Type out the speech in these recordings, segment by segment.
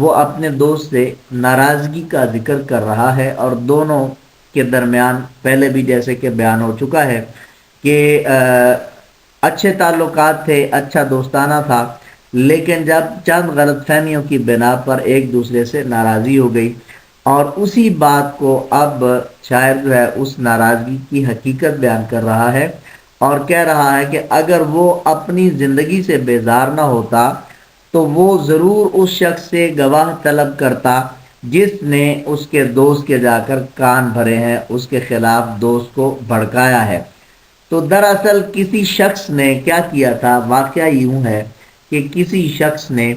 وہ اپنے دوست سے ناراضگی کا ذکر کر رہا ہے، اور دونوں کے درمیان پہلے بھی جیسے کہ بیان ہو چکا ہے کہ اچھے تعلقات تھے، اچھا دوستانہ تھا، لیکن جب چند غلط فہمیوں کی بنا پر ایک دوسرے سے ناراضی ہو گئی، اور اسی بات کو اب شاعر جو ہے اس ناراضگی کی حقیقت بیان کر رہا ہے، اور کہہ رہا ہے کہ اگر وہ اپنی زندگی سے بیزار نہ ہوتا تو وہ ضرور اس شخص سے گواہ طلب کرتا جس نے اس کے دوست کے جا کر کان بھرے ہیں، اس کے خلاف دوست کو بھڑکایا ہے۔ تو دراصل کسی شخص نے کیا کیا تھا، واقعہ یوں ہے کہ کسی شخص نے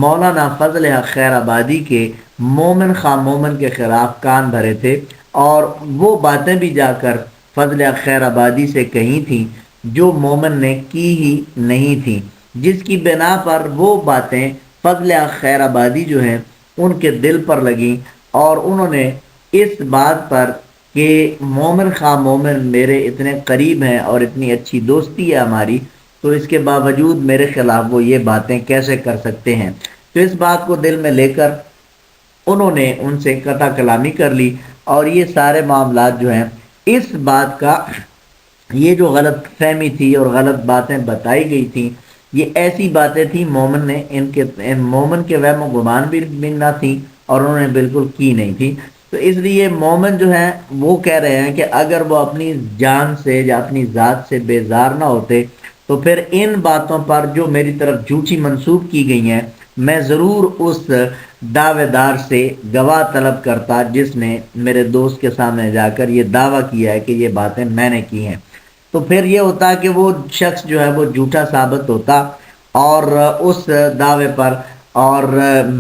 مولانا فضل حق خیر آبادی کے مومن خواہ مومن کے خلاف کان بھرے تھے، اور وہ باتیں بھی جا کر فضل حق خیر آبادی سے کہی تھیں جو مومن نے کی ہی نہیں تھیں، جس کی بنا پر وہ باتیں فضل حق خیر آبادی جو ہیں ان کے دل پر لگیں، اور انہوں نے اس بات پر کہ مومن خواہ مومن میرے اتنے قریب ہیں اور اتنی اچھی دوستی ہے ہماری، تو اس کے باوجود میرے خلاف وہ یہ باتیں کیسے کر سکتے ہیں، تو اس بات کو دل میں لے کر انہوں نے ان سے قطع کلامی کر لی، اور یہ سارے معاملات جو ہیں اس بات کا، یہ جو غلط فہمی تھی اور غلط باتیں بتائی گئی تھیں، یہ ایسی باتیں تھیں مومن نے ان مومن کے وہم و گمان بھی نہ تھیں، اور انہوں نے بالکل کی نہیں تھی۔ تو اس لیے مومن جو ہیں وہ کہہ رہے ہیں کہ اگر وہ اپنی جان سے یا اپنی ذات سے بیزار نہ ہوتے تو پھر ان باتوں پر جو میری طرف جھوٹی منسوب کی گئی ہیں میں ضرور اس دعوے دار سے گواہ طلب کرتا جس نے میرے دوست کے سامنے جا کر یہ دعویٰ کیا ہے کہ یہ باتیں میں نے کی ہیں، تو پھر یہ ہوتا کہ وہ شخص جو ہے وہ جھوٹا ثابت ہوتا اور اس دعوے پر، اور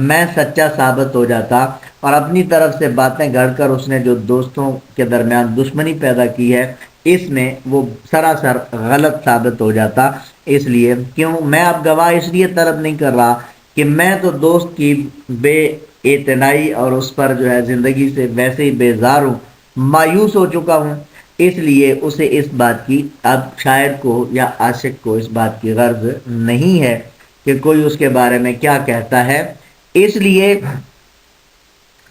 میں سچا ثابت ہو جاتا، اور اپنی طرف سے باتیں گھڑ کر اس نے جو دوستوں کے درمیان دشمنی پیدا کی ہے اس میں وہ سراسر غلط ثابت ہو جاتا۔ اس لیے کیوں میں اب گواہ اس لیے طلب نہیں کر رہا کہ میں تو دوست کی بے اعتنائی اور اس پر جو ہے زندگی سے ویسے ہی بیزار ہوں، مایوس ہو چکا ہوں، اس لیے اسے اس بات کی، اب شاعر کو یا عاشق کو اس بات کی غرض نہیں ہے کہ کوئی اس کے بارے میں کیا کہتا ہے، اس لیے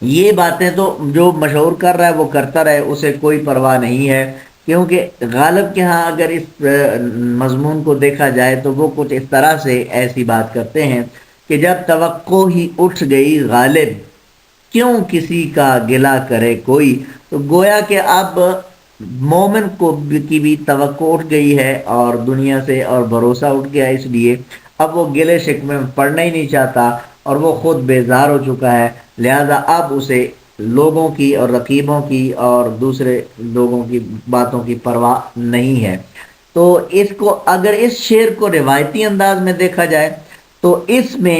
یہ باتیں تو جو مشہور کر رہا ہے وہ کرتا رہے، اسے کوئی پرواہ نہیں ہے، کیونکہ غالب کے ہاں اگر اس مضمون کو دیکھا جائے تو وہ کچھ اس طرح سے ایسی بات کرتے ہیں کہ جب توقع ہی اٹھ گئی غالب کیوں کسی کا گلہ کرے کوئی، تو گویا کہ اب مومن کو کی بھی توقع اٹھ گئی ہے اور دنیا سے اور بھروسہ اٹھ گیا، اس لیے اب وہ گلے شکوے میں پڑنا ہی نہیں چاہتا، اور وہ خود بیزار ہو چکا ہے، لہذا اب اسے لوگوں کی اور رقیبوں کی اور دوسرے لوگوں کی باتوں کی پرواہ نہیں ہے۔ تو اس کو اگر اس شعر کو روایتی انداز میں دیکھا جائے تو اس میں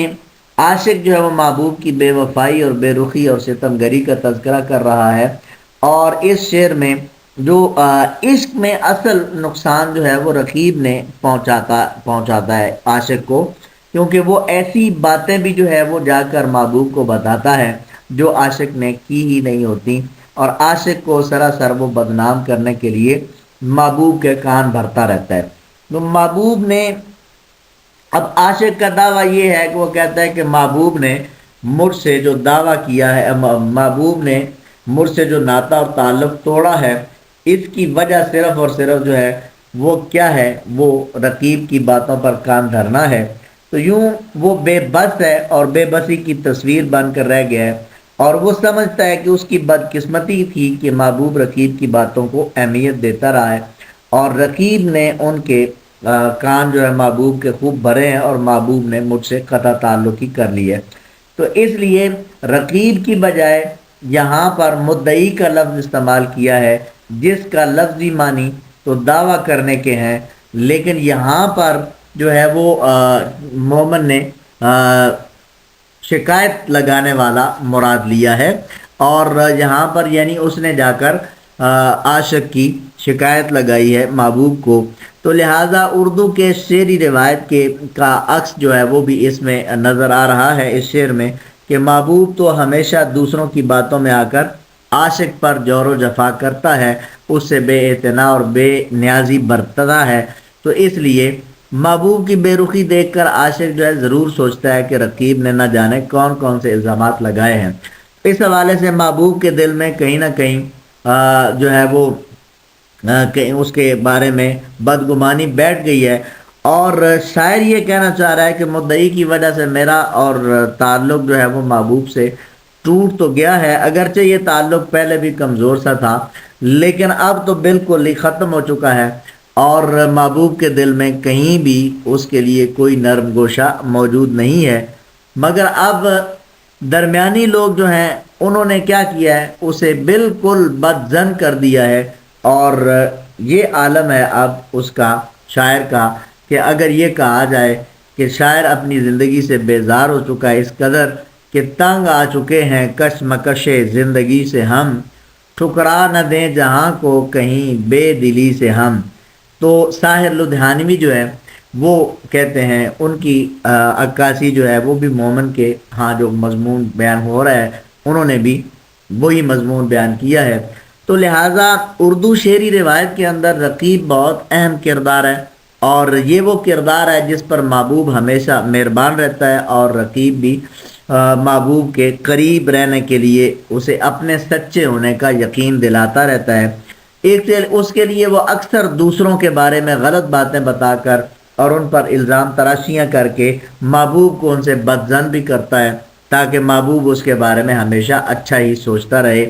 عاشق جو ہے وہ محبوب کی بے وفائی اور بے رخی اور ستم گری کا تذکرہ کر رہا ہے، اور اس شعر میں جو عشق میں اصل نقصان جو ہے وہ رقیب نے پہنچاتا ہے عاشق کو، کیونکہ وہ ایسی باتیں بھی جو ہے وہ جا کر محبوب کو بتاتا ہے جو عاشق نے کی ہی نہیں ہوتی، اور عاشق کو سراسر وہ بدنام کرنے کے لیے محبوب کے کان بھرتا رہتا ہے۔ تو محبوب نے، اب عاشق کا دعویٰ یہ ہے کہ وہ کہتا ہے کہ محبوب نے مجھ سے جو دعویٰ کیا ہے، محبوب نے مجھ سے جو ناطہ اور تعلق توڑا ہے، اس کی وجہ صرف اور صرف جو ہے وہ کیا ہے، وہ رقیب کی باتوں پر کان دھرنا ہے۔ تو یوں وہ بے بس ہے اور بے بسی کی تصویر بن کر رہ گیا ہے، اور وہ سمجھتا ہے کہ اس کی بدقسمتی تھی کہ محبوب رقیب کی باتوں کو اہمیت دیتا رہا ہے، اور رقیب نے ان کے کان جو ہے محبوب کے خوب بھرے ہیں، اور محبوب نے مجھ سے قطع تعلق ہی کر لی ہے۔ تو اس لیے رقیب کی بجائے یہاں پر مدعی کا لفظ استعمال کیا ہے، جس کا لفظی معنی تو دعویٰ کرنے کے ہیں، لیکن یہاں پر جو ہے وہ مومن نے شکایت لگانے والا مراد لیا ہے، اور یہاں پر یعنی اس نے جا کر عاشق کی شکایت لگائی ہے محبوب کو، تو لہٰذا اردو کے شعری روایت کے کا عکس جو ہے وہ بھی اس میں نظر آ رہا ہے اس شعر میں، کہ محبوب تو ہمیشہ دوسروں کی باتوں میں آ کر عاشق پر جور و جفا کرتا ہے، اس سے بے اعتنا اور بے نیازی برتتا ہے، تو اس لیے محبوب کی بے رخی دیکھ کر عاشق جو ہے ضرور سوچتا ہے کہ رقیب نے نہ جانے کون کون سے الزامات لگائے ہیں۔ اس حوالے سے محبوب کے دل میں کہیں نہ کہیں جو ہے وہ کہ اس کے بارے میں بدگمانی بیٹھ گئی ہے، اور شاعر یہ کہنا چاہ رہا ہے کہ مدعی کی وجہ سے میرا اور تعلق جو ہے وہ محبوب سے ٹوٹ تو گیا ہے، اگرچہ یہ تعلق پہلے بھی کمزور سا تھا لیکن اب تو بالکل ہی ختم ہو چکا ہے، اور محبوب کے دل میں کہیں بھی اس کے لیے کوئی نرم گوشہ موجود نہیں ہے، مگر اب درمیانی لوگ جو ہیں انہوں نے کیا کیا ہے، اسے بالکل بدظن کر دیا ہے، اور یہ عالم ہے اب اس کا شاعر کا کہ اگر یہ کہا جائے کہ شاعر اپنی زندگی سے بیزار ہو چکا ہے اس قدر کہ تنگ آ چکے ہیں کشمکش زندگی سے ہم، ٹھکرا نہ دیں جہاں کو کہیں بے دلی سے ہم۔ تو ساحر لدھیانوی جو ہے وہ کہتے ہیں ان کی عکاسی جو ہے وہ بھی مومن کے ہاں جو مضمون بیان ہو رہا ہے انہوں نے بھی وہی مضمون بیان کیا ہے۔ تو لہٰذا اردو شعری روایت کے اندر رقیب بہت اہم کردار ہے، اور یہ وہ کردار ہے جس پر محبوب ہمیشہ مہربان رہتا ہے، اور رقیب بھی محبوب کے قریب رہنے کے لیے اسے اپنے سچے ہونے کا یقین دلاتا رہتا ہے۔ اس کے لیے وہ اکثر دوسروں کے بارے میں غلط باتیں بتا کر اور ان پر الزام تراشیاں کر کے محبوب کو ان سے بدظن بھی کرتا ہے تاکہ محبوب اس کے بارے میں ہمیشہ اچھا ہی سوچتا رہے۔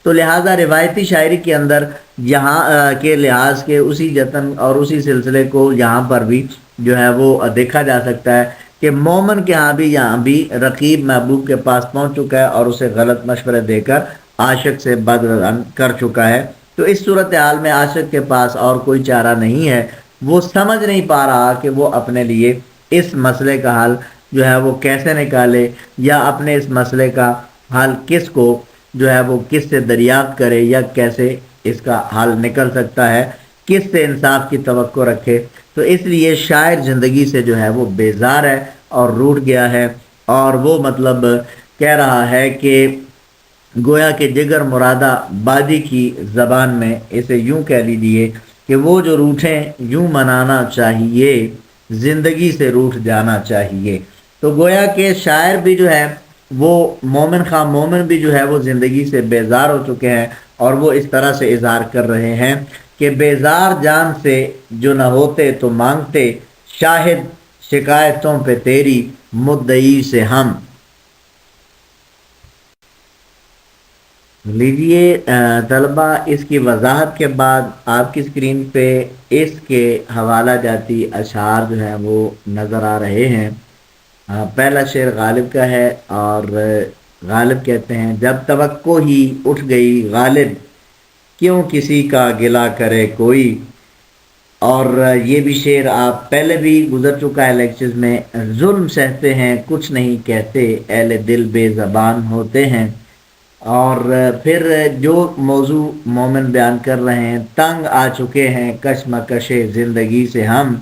تو لہٰذا روایتی شاعری کے اندر یہاں کے لحاظ کے اسی جتن اور اسی سلسلے کو یہاں پر بھی جو ہے وہ دیکھا جا سکتا ہے کہ مومن کے ہاں بھی یہاں بھی رقیب محبوب کے پاس پہنچ چکا ہے اور اسے غلط مشورے دے کر عاشق سے بدظن کر چکا ہے۔ تو اس صورتحال میں عاشق کے پاس اور کوئی چارہ نہیں ہے، وہ سمجھ نہیں پا رہا کہ وہ اپنے لیے اس مسئلے کا حل جو ہے وہ کیسے نکالے، یا اپنے اس مسئلے کا حل کس کو جو ہے وہ کس سے دریافت کرے، یا کیسے اس کا حل نکل سکتا ہے، کس سے انصاف کی توقع رکھے۔ تو اس لیے شاعر زندگی سے جو ہے وہ بیزار ہے اور روٹھ گیا ہے، اور وہ مطلب کہہ رہا ہے کہ گویا کہ جگر مرادہ بادی کی زبان میں اسے یوں کہہ لیجیے کہ وہ جو روٹھیں یوں منانا چاہیے، زندگی سے روٹھ جانا چاہیے۔ تو گویا کہ شاعر بھی جو ہے وہ مومن خواہ مومن بھی جو ہے وہ زندگی سے بیزار ہو چکے ہیں، اور وہ اس طرح سے اظہار کر رہے ہیں کہ بیزار جان سے جو نہ ہوتے تو مانگتے، شاہد شکایتوں پہ تیری مدعی سے ہم۔ لیجئے طلبہ اس کی وضاحت کے بعد آپ کی اسکرین پہ اس کے حوالہ جاتی اشعار جو ہیں وہ نظر آ رہے ہیں۔ پہلا شعر غالب کا ہے، اور غالب کہتے ہیں جب توقع ہی اٹھ گئی غالب، کیوں کسی کا گلہ کرے کوئی۔ اور یہ بھی شعر آپ پہلے بھی گزر چکا ہے لیکچرز میں، ظلم سہتے ہیں کچھ نہیں کہتے، اہل دل بے زبان ہوتے ہیں۔ اور پھر جو موضوع مومن بیان کر رہے ہیں، تنگ آ چکے ہیں کشمکش زندگی سے ہم،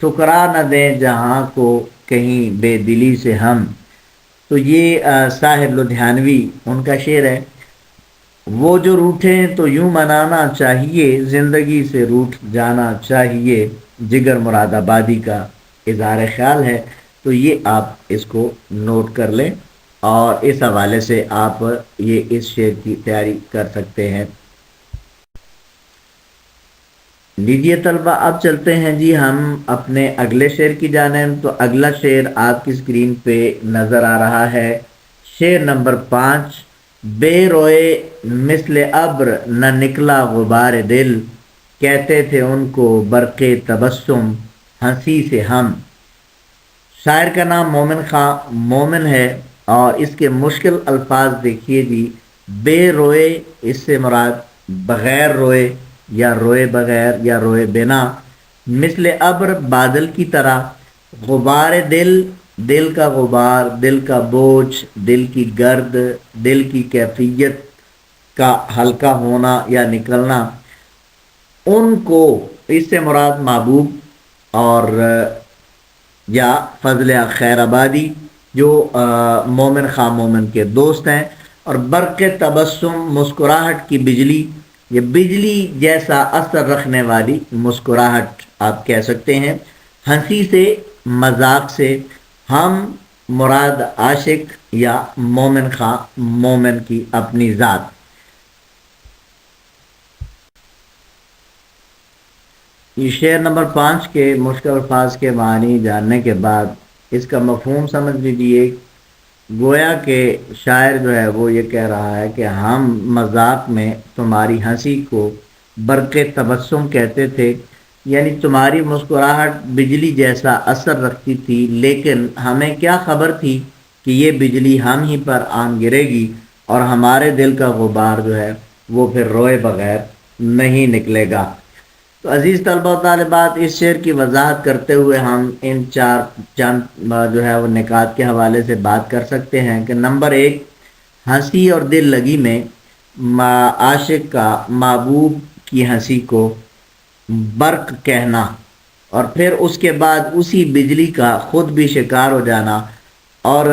ٹھکرا نہ دیں جہاں کو کہیں بے دلی سے ہم۔ تو یہ ساحر لدھیانوی ان کا شعر ہے، وہ جو روٹھیں تو یوں منانا چاہیے، زندگی سے روٹھ جانا چاہیے، جگر مراد آبادی کا اظہار خیال ہے۔ تو یہ آپ اس کو نوٹ کر لیں، اور اس حوالے سے آپ یہ اس شعر کی تیاری کر سکتے ہیں۔ لیجیے طلبہ اب چلتے ہیں جی ہم اپنے اگلے شعر کی جانب۔ تو اگلا شعر آپ کی اسکرین پہ نظر آ رہا ہے، شعر نمبر 5۔ بے روئے مثل ابر نہ نکلا غبار دل، کہتے تھے ان کو برق تبسم ہنسی سے ہم۔ شاعر کا نام مومن خان مومن ہے، اور اس کے مشکل الفاظ دیکھیے جی۔ بے روئے اس سے مراد بغیر روئے، یا روئے بغیر، یا روئے بنا، مثل ابر بادل کی طرح، غبار دل دل کا غبار، دل کا بوجھ، دل کی گرد، دل کی کیفیت کا ہلکا ہونا یا نکلنا، ان کو اس سے مراد محبوب اور یا فضل خیر آبادی جو مومن خواہ مومن کے دوست ہیں، اور برق تبسم مسکراہٹ کی بجلی، یہ بجلی جیسا اثر رکھنے والی مسکراہٹ آپ کہہ سکتے ہیں، ہنسی سے، مذاق سے، ہم مراد عاشق یا مومن خواہ مومن کی اپنی ذات۔ یہ شعر نمبر 5 کے مشکل الفاظ کے معنی جاننے کے بعد اس کا مفہوم سمجھ لیجیے۔ گویا کہ شاعر جو ہے وہ یہ کہہ رہا ہے کہ ہم مذاق میں تمہاری ہنسی کو برق تبسم کہتے تھے، یعنی تمہاری مسکراہٹ بجلی جیسا اثر رکھتی تھی، لیکن ہمیں کیا خبر تھی کہ یہ بجلی ہم ہی پر آن گرے گی اور ہمارے دل کا غبار جو ہے وہ پھر روئے بغیر نہیں نکلے گا۔ تو عزیز طلبہ و طالبات، اس شعر کی وضاحت کرتے ہوئے ہم ان چند جو ہے وہ نکات کے حوالے سے بات کر سکتے ہیں کہ نمبر 1، ہنسی اور دل لگی میں عاشق کا محبوب کی ہنسی کو برق کہنا، اور پھر اس کے بعد اسی بجلی کا خود بھی شکار ہو جانا، اور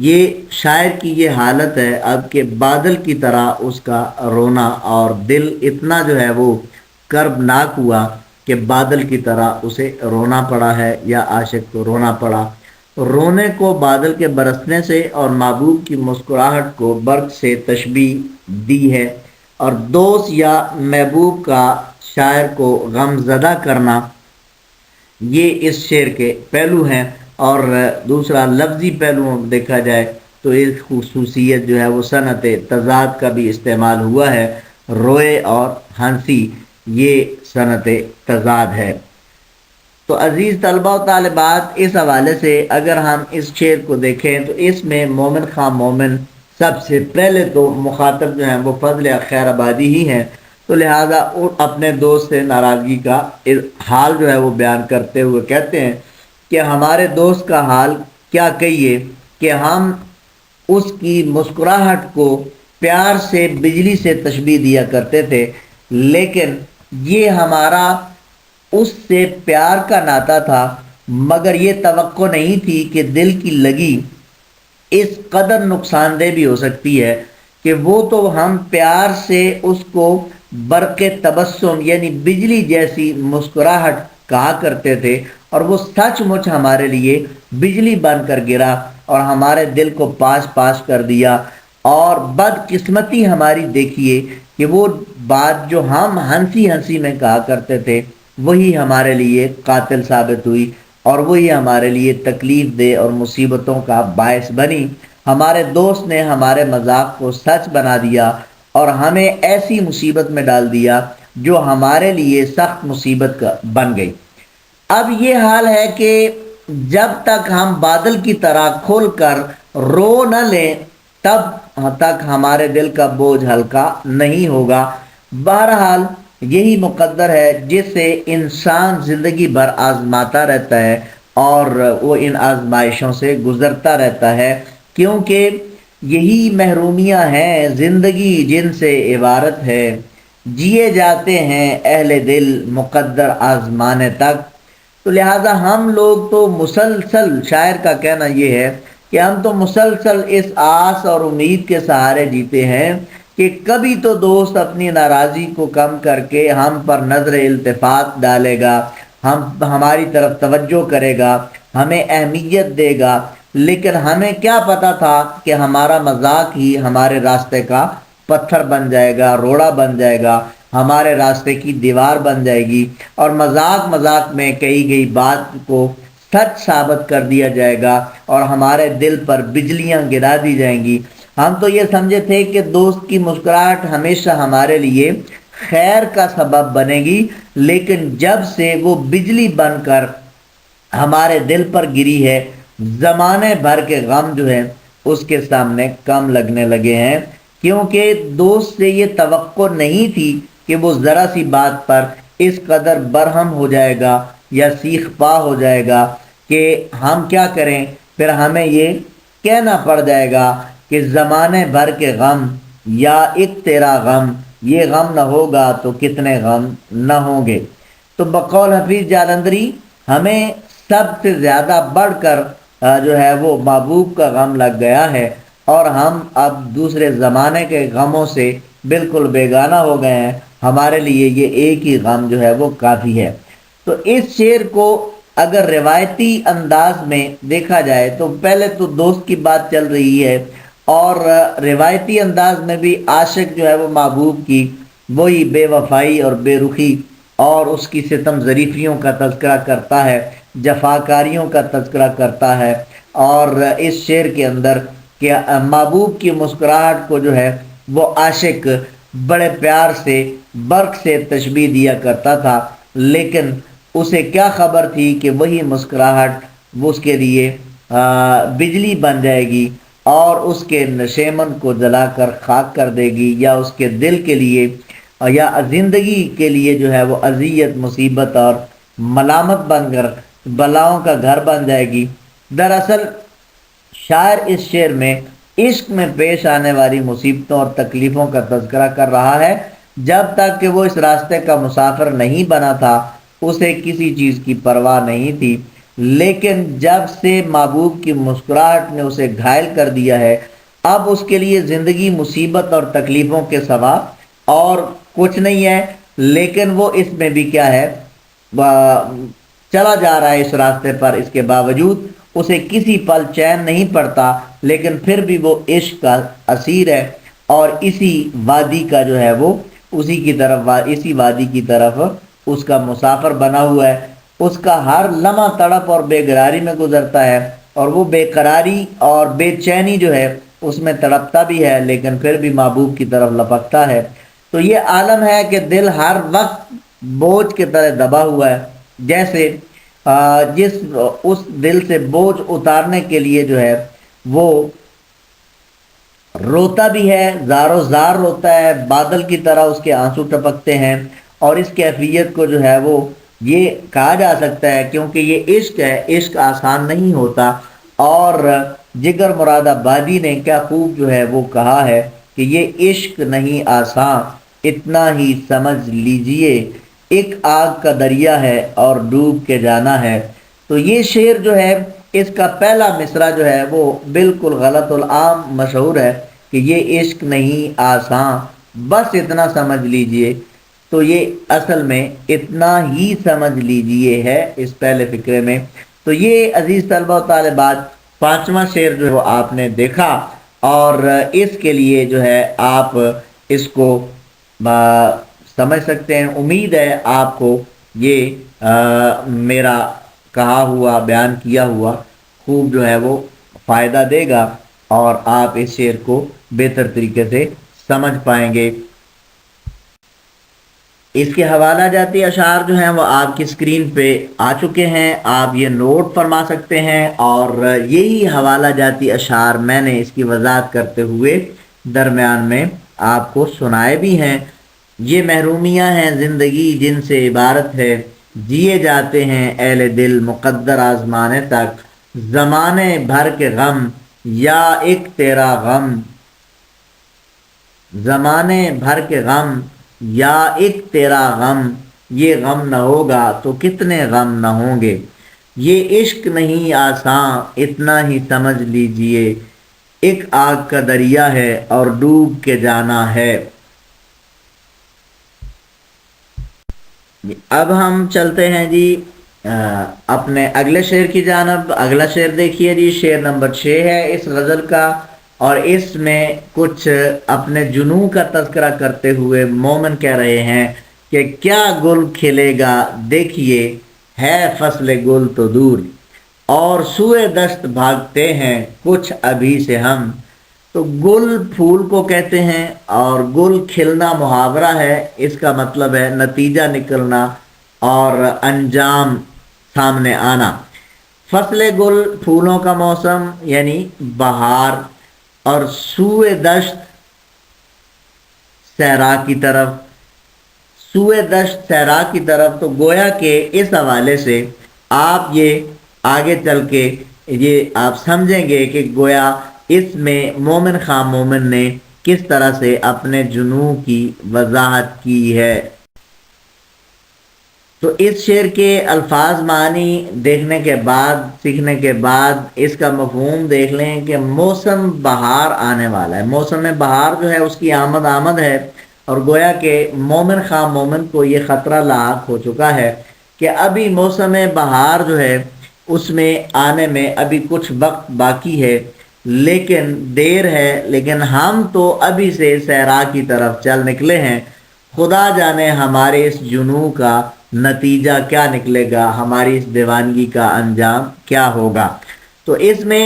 یہ شاعر کی یہ حالت ہے اب کہ بادل کی طرح اس کا رونا، اور دل اتنا جو ہے وہ کربناک ہوا کہ بادل کی طرح اسے رونا پڑا ہے یا عاشق کو رونا پڑا۔ رونے کو بادل کے برسنے سے اور محبوب کی مسکراہٹ کو برق سے تشبیہ دی ہے، اور دوست یا محبوب کا شاعر کو غم زدہ کرنا، یہ اس شعر کے پہلو ہیں۔ اور دوسرا لفظی پہلو دیکھا جائے تو ایک خصوصیت جو ہے وہ صنعت تضاد کا بھی استعمال ہوا ہے، روئے اور ہنسی، یہ صنعت تضاد ہے۔ تو عزیز طلبہ و طالبات، اس حوالے سے اگر ہم اس شعر کو دیکھیں تو اس میں مومن خواہ مومن سب سے پہلے تو مخاطب جو ہیں وہ فضل خیر آبادی ہی ہیں، تو لہٰذا اپنے دوست سے ناراضگی کا حال جو ہے وہ بیان کرتے ہوئے کہتے ہیں کہ ہمارے دوست کا حال کیا کہیے کہ ہم اس کی مسکراہٹ کو پیار سے بجلی سے تشبیہ دیا کرتے تھے، لیکن یہ ہمارا اس سے پیار کا ناتا تھا، مگر یہ توقع نہیں تھی کہ دل کی لگی اس قدر نقصان دہ بھی ہو سکتی ہے کہ وہ تو ہم پیار سے اس کو برق تبسم یعنی بجلی جیسی مسکراہٹ کہا کرتے تھے، اور وہ سچ مچ ہمارے لیے بجلی بن کر گرا اور ہمارے دل کو پاش پاش کر دیا۔ اور بدقسمتی ہماری دیکھیے کہ وہ بات جو ہم ہنسی ہنسی میں کہا کرتے تھے وہی ہمارے لیے قاتل ثابت ہوئی، اور وہی ہمارے لیے تکلیف دہ اور مصیبتوں کا باعث بنی۔ ہمارے دوست نے ہمارے مذاق کو سچ بنا دیا اور ہمیں ایسی مصیبت میں ڈال دیا جو ہمارے لیے سخت مصیبت کا بن گئی۔ اب یہ حال ہے کہ جب تک ہم بادل کی طرح کھل کر رو نہ لیں تب تک ہمارے دل کا بوجھ ہلکا نہیں ہوگا۔ بہرحال یہی مقدر ہے جس سے انسان زندگی بھر آزماتا رہتا ہے اور وہ ان آزمائشوں سے گزرتا رہتا ہے، کیونکہ یہی محرومیاں ہیں زندگی جن سے عبارت ہے، جیے جاتے ہیں اہل دل مقدر آزمانے تک۔ تو لہٰذا ہم لوگ تو مسلسل، شاعر کا کہنا یہ ہے کہ ہم تو مسلسل اس آس اور امید کے سہارے جیتے ہیں کہ کبھی تو دوست اپنی ناراضی کو کم کر کے ہم پر نظر التفات ڈالے گا، ہماری طرف توجہ کرے گا، ہمیں اہمیت دے گا، لیکن ہمیں کیا پتا تھا کہ ہمارا مذاق ہی ہمارے راستے کا پتھر بن جائے گا، روڑا بن جائے گا، ہمارے راستے کی دیوار بن جائے گی، اور مذاق مذاق میں کہی گئی بات کو سچ ثابت کر دیا جائے گا اور ہمارے دل پر بجلیاں گرا دی جائیں گی۔ ہم تو یہ سمجھے تھے کہ دوست کی مسکراہٹ ہمیشہ ہمارے لیے خیر کا سبب بنے گی، لیکن جب سے وہ بجلی بن کر ہمارے دل پر گری ہے، زمانے بھر کے غم جو ہے اس کے سامنے کم لگنے لگے ہیں، کیونکہ دوست سے یہ توقع نہیں تھی کہ وہ ذرا سی بات پر اس قدر برہم ہو جائے گا یا سیخ پا ہو جائے گا کہ ہم کیا کریں، پھر ہمیں یہ کہنا پڑ جائے گا کہ زمانے بھر کے غم یا ایک تیرا غم، یہ غم نہ ہوگا تو کتنے غم نہ ہوں گے۔ تو بقول حفیظ جالندری، ہمیں سب سے زیادہ بڑھ کر جو ہے وہ محبوب کا غم لگ گیا ہے، اور ہم اب دوسرے زمانے کے غموں سے بالکل بیگانہ ہو گئے ہیں، ہمارے لیے یہ ایک ہی غم جو ہے وہ کافی ہے۔ تو اس شعر کو اگر روایتی انداز میں دیکھا جائے تو پہلے تو دوست کی بات چل رہی ہے، اور روایتی انداز میں بھی عاشق جو ہے وہ محبوب کی وہی بے وفائی اور بے رخی اور اس کی ستم ظریفیوں کا تذکرہ کرتا ہے، جفاکاریوں کا تذکرہ کرتا ہے، اور اس شعر کے اندر کہ محبوب کی مسکراہٹ کو جو ہے وہ عاشق بڑے پیار سے برق سے تشبیہ دیا کرتا تھا، لیکن اسے کیا خبر تھی کہ وہی مسکراہٹ وہ اس کے لیے بجلی بن جائے گی اور اس کے نشیمن کو جلا کر خاک کر دے گی، یا اس کے دل کے لیے یا زندگی کے لیے جو ہے وہ اذیت مصیبت اور ملامت بن کر بلاؤں کا گھر بن جائے گی۔ دراصل شاعر اس شعر میں عشق میں پیش آنے والی مصیبتوں اور تکلیفوں کا تذکرہ کر رہا ہے۔ جب تک کہ وہ اس راستے کا مسافر نہیں بنا تھا اسے کسی چیز کی پرواہ نہیں تھی، لیکن جب سے محبوب کی مسکراہٹ نے اسے گھائل کر دیا ہے، اب اس کے لیے زندگی مصیبت اور تکلیفوں کے سوا اور کچھ نہیں ہے، لیکن وہ اس میں بھی کیا ہے، چلا جا رہا ہے اس راستے پر، اس کے باوجود اسے کسی پل چین نہیں پڑتا، لیکن پھر بھی وہ عشق کا اسیر ہے اور اسی وادی کا جو ہے وہ اسی کی طرف اسی وادی کی طرف اس کا مسافر بنا ہوا ہے۔ اس کا ہر لمحہ تڑپ اور بے قراری میں گزرتا ہے، اور وہ بے قراری اور بے چینی جو ہے اس میں تڑپتا بھی ہے لیکن پھر بھی محبوب کی طرف لپکتا ہے۔ تو یہ عالم ہے کہ دل ہر وقت بوجھ کی طرح دبا ہوا ہے، جیسے جس اس دل سے بوجھ اتارنے کے لیے جو ہے وہ روتا بھی ہے، زار و زار روتا ہے، بادل کی طرح اس کے آنسو ٹپکتے ہیں، اور اس کیفیت کو جو ہے وہ یہ کہا جا سکتا ہے کیونکہ یہ عشق ہے، عشق آسان نہیں ہوتا۔ اور جگر مراد آبادی نے کیا خوب جو ہے وہ کہا ہے کہ یہ عشق نہیں آسان، اتنا ہی سمجھ لیجئے، ایک آگ کا دریا ہے اور ڈوب کے جانا ہے۔ تو یہ شعر جو ہے اس کا پہلا مصرع جو ہے وہ بالکل غلط العام مشہور ہے کہ یہ عشق نہیں آسان، بس اتنا سمجھ لیجئے۔ تو یہ اصل میں اتنا ہی سمجھ لیجئے ہے اس پہلے فقرے میں۔ تو یہ عزیز طلبہ و طالبات پانچواں شعر جو آپ نے دیکھا، اور اس کے لیے جو ہے آپ اس کو سمجھ سکتے ہیں۔ امید ہے آپ کو یہ میرا کہا ہوا بیان کیا ہوا خوب جو ہے وہ فائدہ دے گا اور آپ اس شعر کو بہتر طریقے سے سمجھ پائیں گے۔ اس کے حوالہ جاتی اشعار جو ہیں وہ آپ کی اسکرین پہ آ چکے ہیں، آپ یہ نوٹ فرما سکتے ہیں، اور یہی حوالہ جاتی اشعار میں نے اس کی وضاحت کرتے ہوئے درمیان میں آپ کو سنائے بھی ہیں۔ یہ محرومیاں ہیں زندگی جن سے عبارت ہے، جیے جاتے ہیں اہل دل مقدر آزمانے تک، زمانے بھر کے غم یا ایک تیرا غم، زمانے بھر کے غم یا ایک تیرا غم، یہ غم نہ ہوگا تو کتنے غم نہ ہوں گے، یہ عشق نہیں آسان اتنا ہی سمجھ لیجئے، ایک آگ کا دریا ہے اور ڈوب کے جانا ہے۔ اب ہم چلتے ہیں جی اپنے اگلے شعر کی جانب۔ اگلا شعر دیکھیے جی، شعر نمبر 6 ہے اس غزل کا، اور اس میں کچھ اپنے جنوں کا تذکرہ کرتے ہوئے مومن کہہ رہے ہیں کہ کیا گل کھلے گا دیکھیے، ہے فصل گل تو دور، اور سوئے دشت بھاگتے ہیں کچھ ابھی سے ہم۔ تو گل پھول کو کہتے ہیں، اور گل کھلنا محاورہ ہے، اس کا مطلب ہے نتیجہ نکلنا اور انجام سامنے آنا۔ فصل گل پھولوں کا موسم یعنی بہار، اور سوئے دشت صحرا کی طرف، سوئے دشت صحرا کی طرف، تو گویا کہ اس حوالے سے آپ یہ آگے چل کے یہ آپ سمجھیں گے کہ گویا اس میں مومن خان مومن نے کس طرح سے اپنے جنوں کی وضاحت کی ہے۔ تو اس شعر کے الفاظ معنی دیکھنے کے بعد سیکھنے کے بعد اس کا مفہوم دیکھ لیں کہ موسم بہار آنے والا ہے، موسم بہار جو ہے اس کی آمد ہے، اور گویا کہ مومن خواہ مومن کو یہ خطرہ لاحق ہو چکا ہے کہ ابھی موسم بہار جو ہے اس میں آنے میں ابھی کچھ وقت باقی ہے، لیکن دیر ہے، لیکن ہم تو ابھی سے صحرا کی طرف چل نکلے ہیں۔ خدا جانے ہمارے اس جنوں کا نتیجہ کیا نکلے گا، ہماری اس دیوانگی کا انجام کیا ہوگا۔ تو اس میں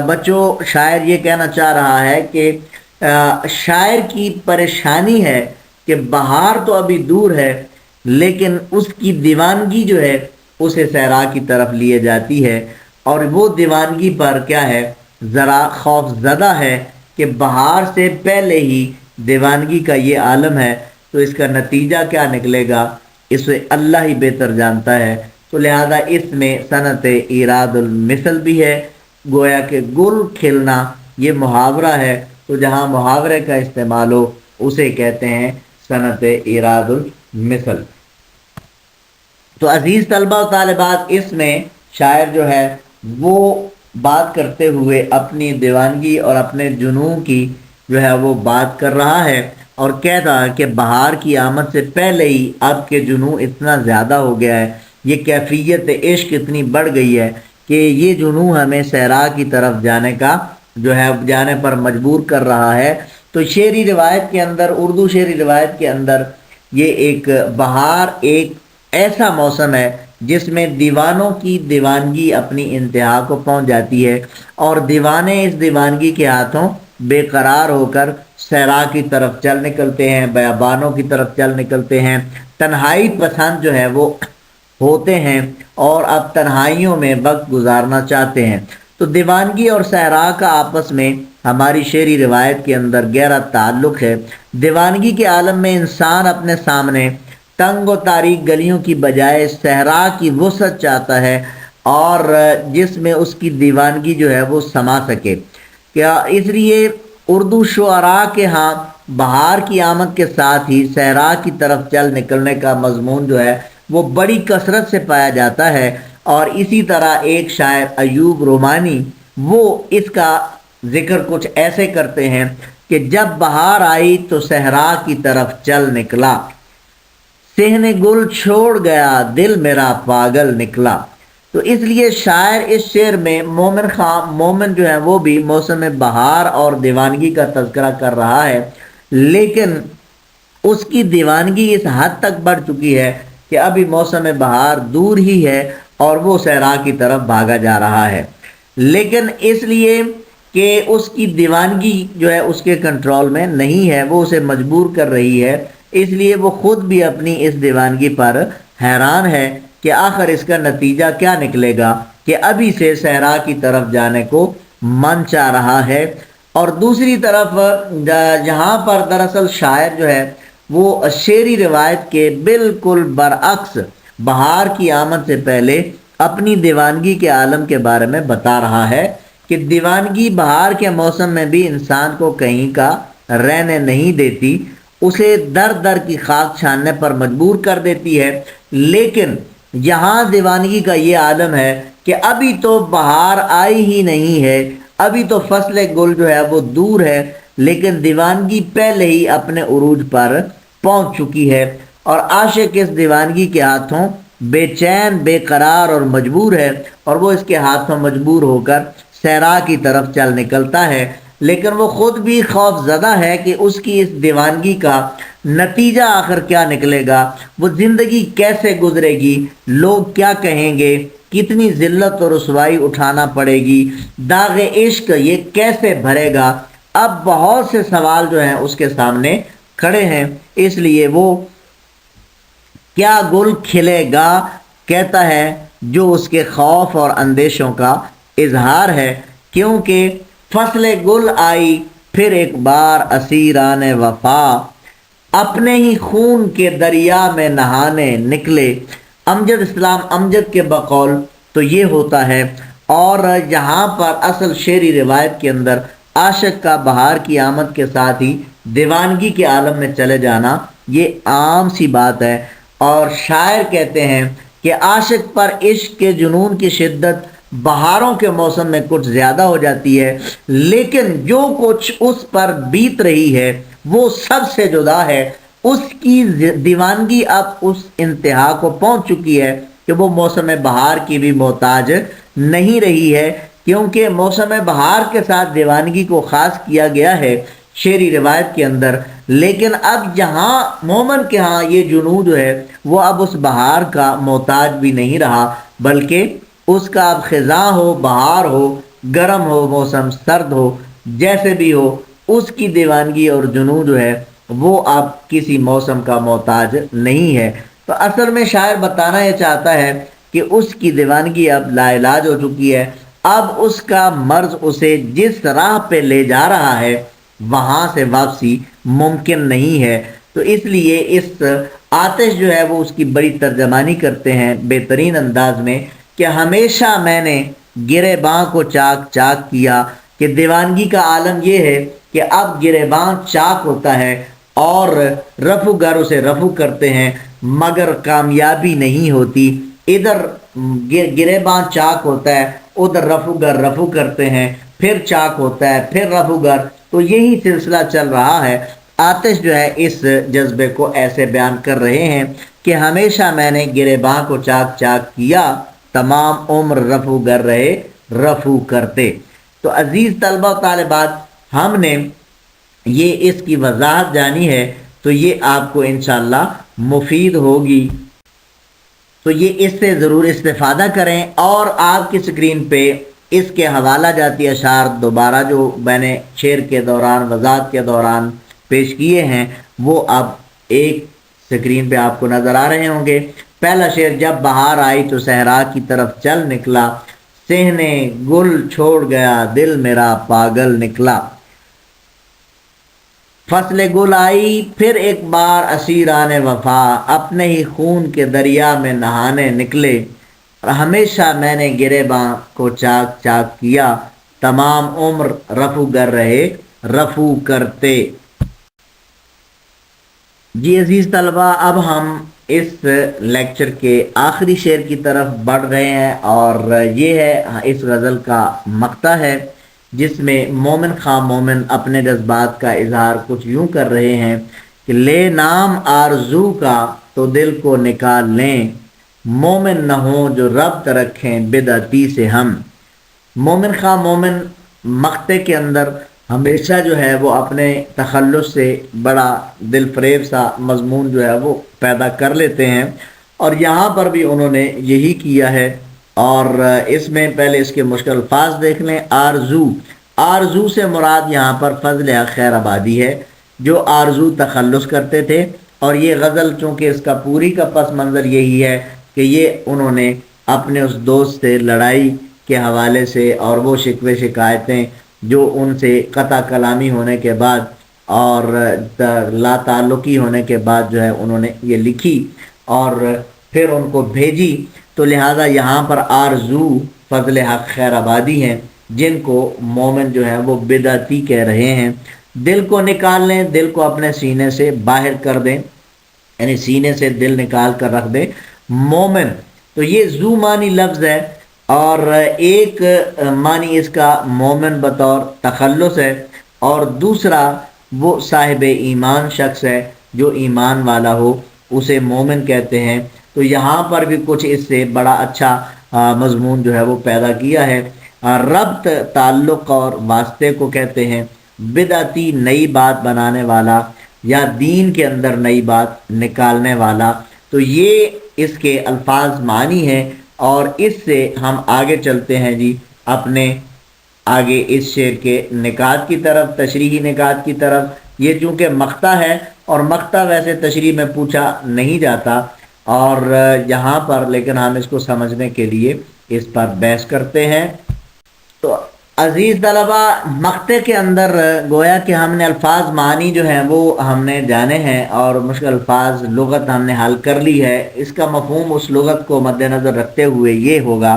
بچوں شاعر یہ کہنا چاہ رہا ہے کہ شاعر کی پریشانی ہے کہ بہار تو ابھی دور ہے، لیکن اس کی دیوانگی جو ہے اسے صحرا کی طرف لیے جاتی ہے، اور وہ دیوانگی پر کیا ہے، ذرا خوف زدہ ہے کہ بہار سے پہلے ہی دیوانگی کا یہ عالم ہے، تو اس کا نتیجہ کیا نکلے گا اسے اللہ ہی بہتر جانتا ہے۔ تو لہذا اس میں صنعت ایراد المثل بھی ہے، گویا کہ گل کھلنا یہ محاورہ ہے، تو جہاں محاورے کا استعمال ہو اسے کہتے ہیں صنعت ایراد المثل۔ تو عزیز طلبہ و طالبات، اس میں شاعر جو ہے وہ بات کرتے ہوئے اپنی دیوانگی اور اپنے جنوں کی جو ہے وہ بات کر رہا ہے، اور کہتا ہے کہ بہار کی آمد سے پہلے ہی اب کے جنوں اتنا زیادہ ہو گیا ہے، یہ کیفیت عشق اتنی بڑھ گئی ہے کہ یہ جنوں ہمیں صحرا کی طرف جانے کا جو ہے جانے پر مجبور کر رہا ہے۔ تو شعری روایت کے اندر، اردو شعری روایت کے اندر، یہ ایک بہار ایک ایسا موسم ہے جس میں دیوانوں کی دیوانگی اپنی انتہا کو پہنچ جاتی ہے، اور دیوانے اس دیوانگی کے ہاتھوں بے قرار ہو کر صحرا کی طرف چل نکلتے ہیں، بیابانوں کی طرف چل نکلتے ہیں، تنہائی پسند جو ہے وہ ہوتے ہیں، اور اب تنہائیوں میں وقت گزارنا چاہتے ہیں۔ تو دیوانگی اور صحرا کا آپس میں ہماری شعری روایت کے اندر گہرا تعلق ہے۔ دیوانگی کے عالم میں انسان اپنے سامنے تنگ و تاریک گلیوں کی بجائے صحرا کی وسعت چاہتا ہے، اور جس میں اس کی دیوانگی جو ہے وہ سما سکے۔ کیا اس لیے اردو شعراء کے ہاں بہار کی آمد کے ساتھ ہی صحرا کی طرف چل نکلنے کا مضمون جو ہے وہ بڑی کثرت سے پایا جاتا ہے، اور اسی طرح ایک شاعر ایوب رومانی وہ اس کا ذکر کچھ ایسے کرتے ہیں کہ جب بہار آئی تو صحرا کی طرف چل نکلا، صحن گل چھوڑ گیا دل میرا پاگل نکلا۔ تو اس لیے شاعر اس شعر میں مومن جو ہے وہ بھی موسم بہار اور دیوانگی کا تذکرہ کر رہا ہے، لیکن اس کی دیوانگی اس حد تک بڑھ چکی ہے کہ ابھی موسم بہار دور ہی ہے اور وہ صحرا کی طرف بھاگا جا رہا ہے، لیکن اس لیے کہ اس کی دیوانگی جو ہے اس کے کنٹرول میں نہیں ہے، وہ اسے مجبور کر رہی ہے، اس لیے وہ خود بھی اپنی اس دیوانگی پر حیران ہے کہ آخر اس کا نتیجہ کیا نکلے گا کہ ابھی سے صحرا کی طرف جانے کو من چاہ رہا ہے۔ اور دوسری طرف جہاں پر دراصل شاعر جو ہے وہ شعری روایت کے بالکل برعکس بہار کی آمد سے پہلے اپنی دیوانگی کے عالم کے بارے میں بتا رہا ہے کہ دیوانگی بہار کے موسم میں بھی انسان کو کہیں کا رہنے نہیں دیتی، اسے در در کی خاک چھاننے پر مجبور کر دیتی ہے، لیکن یہاں دیوانگی کا یہ عالم ہے کہ ابھی تو بہار آئی ہی نہیں ہے، ابھی تو فصل گل جو ہے وہ دور ہے، لیکن دیوانگی پہلے ہی اپنے عروج پر پہنچ چکی ہے، اور عاشق اس دیوانگی کے ہاتھوں بے چین بے قرار اور مجبور ہے، اور وہ اس کے ہاتھوں مجبور ہو کر صحرا کی طرف چل نکلتا ہے، لیکن وہ خود بھی خوف زدہ ہے کہ اس کی اس دیوانگی کا نتیجہ آخر کیا نکلے گا، وہ زندگی کیسے گزرے گی، لوگ کیا کہیں گے، کتنی ذلت اور رسوائی اٹھانا پڑے گی، داغ عشق یہ کیسے بھرے گا۔ اب بہت سے سوال جو ہیں اس کے سامنے کھڑے ہیں، اس لیے وہ کیا گل کھلے گا کہتا ہے جو اس کے خوف اور اندیشوں کا اظہار ہے، کیونکہ فصل گل آئی پھر ایک بار اسیران وفا، اپنے ہی خون کے دریا میں نہانے نکلے۔ امجد اسلام امجد کے بقول تو یہ ہوتا ہے، اور یہاں پر اصل شعری روایت کے اندر عاشق کا بہار کی آمد کے ساتھ ہی دیوانگی کے عالم میں چلے جانا یہ عام سی بات ہے، اور شاعر کہتے ہیں کہ عاشق پر عشق کے جنون کی شدت بہاروں کے موسم میں کچھ زیادہ ہو جاتی ہے، لیکن جو کچھ اس پر بیت رہی ہے وہ سب سے جدا ہے، اس کی دیوانگی اب اس انتہا کو پہنچ چکی ہے کہ وہ موسم بہار کی بھی محتاج نہیں رہی ہے، کیونکہ موسم بہار کے ساتھ دیوانگی کو خاص کیا گیا ہے شعری روایت کے اندر۔ لیکن اب یہاں مومن کے ہاں یہ جنوں جو ہے وہ اب اس بہار کا محتاج بھی نہیں رہا، بلکہ اس کا اب خزاں ہو، بہار ہو، گرم ہو، موسم سرد ہو، جیسے بھی ہو، اس کی دیوانگی اور جنوں جو ہے وہ اب کسی موسم کا محتاج نہیں ہے۔ تو اصل میں شاعر بتانا یہ چاہتا ہے کہ اس کی دیوانگی اب لا علاج ہو چکی ہے، اب اس کا مرض اسے جس راہ پہ لے جا رہا ہے وہاں سے واپسی ممکن نہیں ہے۔ تو اس لیے اس آتش جو ہے وہ اس کی بڑی ترجمانی کرتے ہیں بہترین انداز میں کہ ہمیشہ میں نے گریباں کو چاک چاک کیا، کہ دیوانگی کا عالم یہ ہے کہ اب گریباں چاک ہوتا ہے اور رفو گر اسے رفو کرتے ہیں مگر کامیابی نہیں ہوتی۔ ادھر گریباں چاک ہوتا ہے، ادھر رفو گر رفو کرتے ہیں، پھر چاک ہوتا ہے، پھر رفو گر، تو یہی سلسلہ چل رہا ہے۔ آتش جو ہے اس جذبے کو ایسے بیان کر رہے ہیں کہ ہمیشہ میں نے گریباں کو چاک چاک کیا، تمام عمر رفو گر رہے رفو کرتے۔ تو عزیز طلبہ و طالبات، ہم نے یہ اس کی وضاحت جانی ہے تو یہ آپ کو انشاءاللہ مفید ہوگی، تو یہ اس سے ضرور استفادہ کریں۔ اور آپ کی سکرین پہ اس کے حوالہ جاتی اشعار دوبارہ جو میں نے شعر کے دوران وضاحت کے دوران پیش کیے ہیں وہ اب ایک سکرین پہ آپ کو نظر آ رہے ہوں گے۔ پہلا شعر: جب بہار آئی تو صحرا کی طرف چل نکلا، صحنے گل چھوڑ گیا دل میرا پاگل نکلا۔ فصل گل آئی پھر ایک بار اسیران وفا، اپنے ہی خون کے دریا میں نہانے نکلے۔ اور ہمیشہ میں نے گریباں کو چاک چاک کیا، تمام عمر رفو گر رہے رفو کرتے۔ جی عزیز طلبہ، اب ہم اس لیکچر کے آخری شعر کی طرف بڑھ رہے ہیں، اور یہ ہے اس غزل کا مقطع ہے جس میں مومن خواہ مومن اپنے جذبات کا اظہار کچھ یوں کر رہے ہیں کہ لے نام آرزو کا تو دل کو نکال لیں، مومن نہ ہوں جو ربط رکھیں بدعتی سے ہم۔ مومن خواہ مومن مقطع کے اندر ہمیشہ جو ہے وہ اپنے تخلص سے بڑا دل فریب سا مضمون جو ہے وہ پیدا کر لیتے ہیں، اور یہاں پر بھی انہوں نے یہی کیا ہے۔ اور اس میں پہلے اس کے مشکل الفاظ دیکھ لیں۔ آرزو، آرزو سے مراد یہاں پر فضل حق خیر آبادی ہے جو آرزو تخلص کرتے تھے، اور یہ غزل چونکہ اس کا پوری کا پس منظر یہی ہے کہ یہ انہوں نے اپنے اس دوست سے لڑائی کے حوالے سے اور وہ شکوے شکایتیں جو ان سے قطع کلامی ہونے کے بعد اور لا تعلقی ہونے کے بعد جو ہے انہوں نے یہ لکھی اور پھر ان کو بھیجی، تو لہٰذا یہاں پر آرزو فضل حق خیر آبادی ہیں جن کو مومن جو ہے وہ بدعتی کہہ رہے ہیں۔ دل کو نکال لیں، دل کو اپنے سینے سے باہر کر دیں، یعنی سینے سے دل نکال کر رکھ دیں۔ مومن تو یہ ذو معنی لفظ ہے، اور ایک معنی اس کا مومن بطور تخلص ہے، اور دوسرا وہ صاحب ایمان شخص ہے جو ایمان والا ہو، اسے مومن کہتے ہیں۔ تو یہاں پر بھی کچھ اس سے بڑا اچھا مضمون جو ہے وہ پیدا کیا ہے۔ ربط تعلق اور واسطے کو کہتے ہیں، بدعتی نئی بات بنانے والا یا دین کے اندر نئی بات نکالنے والا۔ تو یہ اس کے الفاظ معنی ہیں، اور اس سے ہم آگے چلتے ہیں جی اپنے آگے اس شعر کے نکات کی طرف، تشریحی نکات کی طرف۔ یہ چونکہ مقطع ہے اور مقطع ویسے تشریح میں پوچھا نہیں جاتا، اور یہاں پر لیکن ہم اس کو سمجھنے کے لیے اس پر بحث کرتے ہیں۔ تو عزیز طلبہ، مقطع کے اندر گویا کہ ہم نے الفاظ معنی جو ہیں وہ ہم نے جانے ہیں، اور مشکل الفاظ لغت ہم نے حل کر لی ہے۔ اس کا مفہوم اس لغت کو مد نظر رکھتے ہوئے یہ ہوگا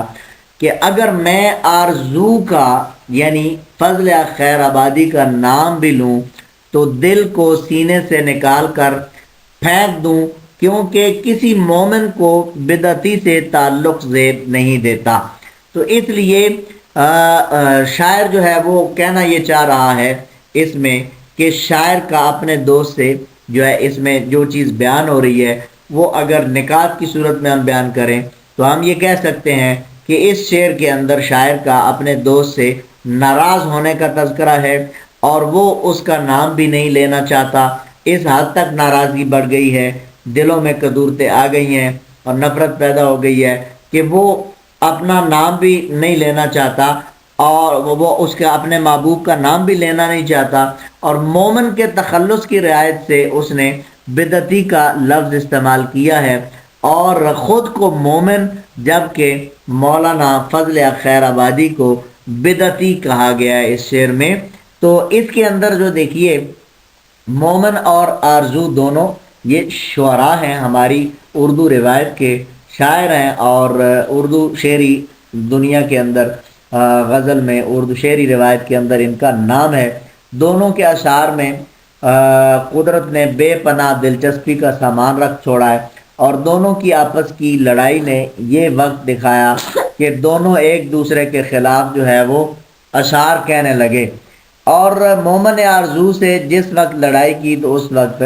کہ اگر میں آرزو کا یعنی فضل خیر آبادی کا نام بھی لوں تو دل کو سینے سے نکال کر پھینک دوں، کیونکہ کسی مومن کو بدعتی سے تعلق زیب نہیں دیتا۔ تو اس لیے شاعر جو ہے وہ کہنا یہ چاہ رہا ہے اس میں کہ شاعر کا اپنے دوست سے جو ہے اس میں جو چیز بیان ہو رہی ہے وہ اگر نکات کی صورت میں ہم بیان کریں تو ہم یہ کہہ سکتے ہیں کہ اس شعر کے اندر شاعر کا اپنے دوست سے ناراض ہونے کا تذکرہ ہے اور وہ اس کا نام بھی نہیں لینا چاہتا۔ اس حد تک ناراضگی بڑھ گئی ہے، دلوں میں کدورتیں آ گئی ہیں اور نفرت پیدا ہو گئی ہے کہ وہ اپنا نام بھی نہیں لینا چاہتا اور وہ اس کے اپنے محبوب کا نام بھی لینا نہیں چاہتا، اور مومن کے تخلص کی رعایت سے اس نے بدعتی کا لفظ استعمال کیا ہے اور خود کو مومن، جبکہ مولانا فضل خیر آبادی کو بدعتی کہا گیا ہے اس شعر میں۔ تو اس کے اندر جو دیکھیے، مومن اور آرزو دونوں یہ شعراء ہیں، ہماری اردو روایت کے شاعر ہیں، اور اردو شعری دنیا کے اندر غزل میں، اردو شعری روایت کے اندر ان کا نام ہے۔ دونوں کے اشعار میں قدرت نے بے پناہ دلچسپی کا سامان رکھ چھوڑا ہے، اور دونوں کی آپس کی لڑائی نے یہ وقت دکھایا کہ دونوں ایک دوسرے کے خلاف جو ہے وہ اشعار کہنے لگے، اور مومن نے آرزو سے جس وقت لڑائی کی تو اس وقت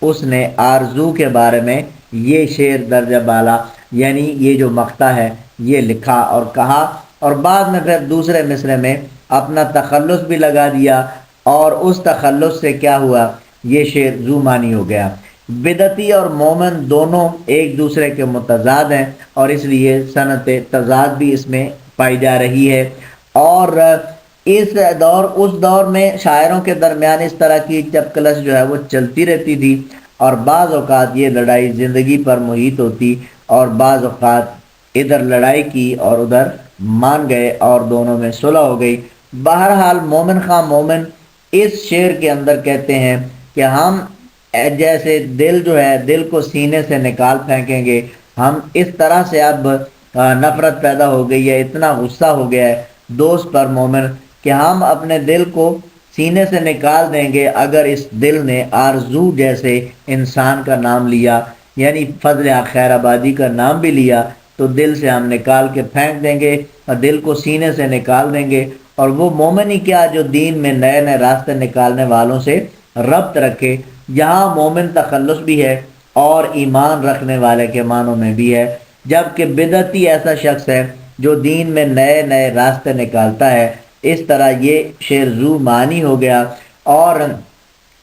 اس نے آرزو کے بارے میں یہ شعر درجہ بالا، یعنی یہ جو مقطع ہے یہ لکھا اور کہا، اور بعد میں پھر دوسرے مصرے میں اپنا تخلص بھی لگا دیا، اور اس تخلص سے کیا ہوا، یہ شعر ذو معنی ہو گیا۔ بدعتی اور مومن دونوں ایک دوسرے کے متضاد ہیں، اور اس لیے صنعت تضاد بھی اس میں پائی جا رہی ہے، اور اس دور میں شاعروں کے درمیان اس طرح کی چپکلش جو ہے وہ چلتی رہتی تھی، اور بعض اوقات یہ لڑائی زندگی پر محیط ہوتی، اور بعض اوقات ادھر لڑائی کی اور ادھر مان گئے اور دونوں میں صلح ہو گئی۔ بہرحال مومن خواہ مومن اس شعر کے اندر کہتے ہیں کہ ہم جیسے دل جو ہے، دل کو سینے سے نکال پھینکیں گے، ہم اس طرح سے اب نفرت پیدا ہو گئی ہے، اتنا غصہ ہو گیا ہے دوست پر مومن کہ ہم اپنے دل کو سینے سے نکال دیں گے اگر اس دل نے آرزو جیسے انسان کا نام لیا، یعنی فضل خیر آبادی کا نام بھی لیا، تو دل سے ہم نکال کے پھینک دیں گے اور دل کو سینے سے نکال دیں گے۔ اور وہ مومن ہی کیا جو دین میں نئے نئے راستے نکالنے والوں سے ربط رکھے۔ یہاں مومن تخلص بھی ہے اور ایمان رکھنے والے کے معنوں میں بھی ہے، جبکہ بدعتی ایسا شخص ہے جو دین میں نئے نئے راستے نکالتا ہے۔ اس طرح یہ شعر ذو معنی ہو گیا، اور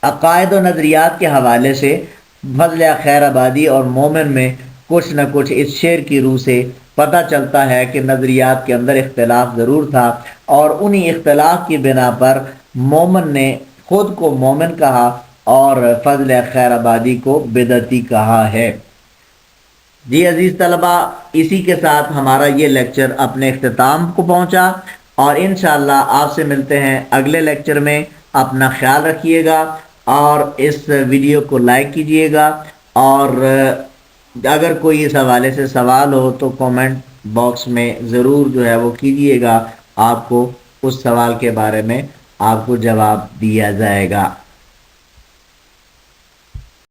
عقائد و نظریات کے حوالے سے فضل خیر آبادی اور مومن میں کچھ نہ کچھ اس شعر کی روح سے پتہ چلتا ہے کہ نظریات کے اندر اختلاف ضرور تھا، اور انہی اختلاف کی بنا پر مومن نے خود کو مومن کہا اور فضل خیر آبادی کو بدعتی کہا ہے۔ جی عزیز طلبہ، اسی کے ساتھ ہمارا یہ لیکچر اپنے اختتام کو پہنچا، اور انشاءاللہ آپ سے ملتے ہیں اگلے لیکچر میں۔ اپنا خیال رکھیے گا اور اس ویڈیو کو لائک کیجئے گا، اور اگر کوئی اس حوالے سے سوال ہو تو کومنٹ باکس میں ضرور جو ہے وہ کیجئے گا، آپ کو اس سوال کے بارے میں آپ کو جواب دیا جائے گا۔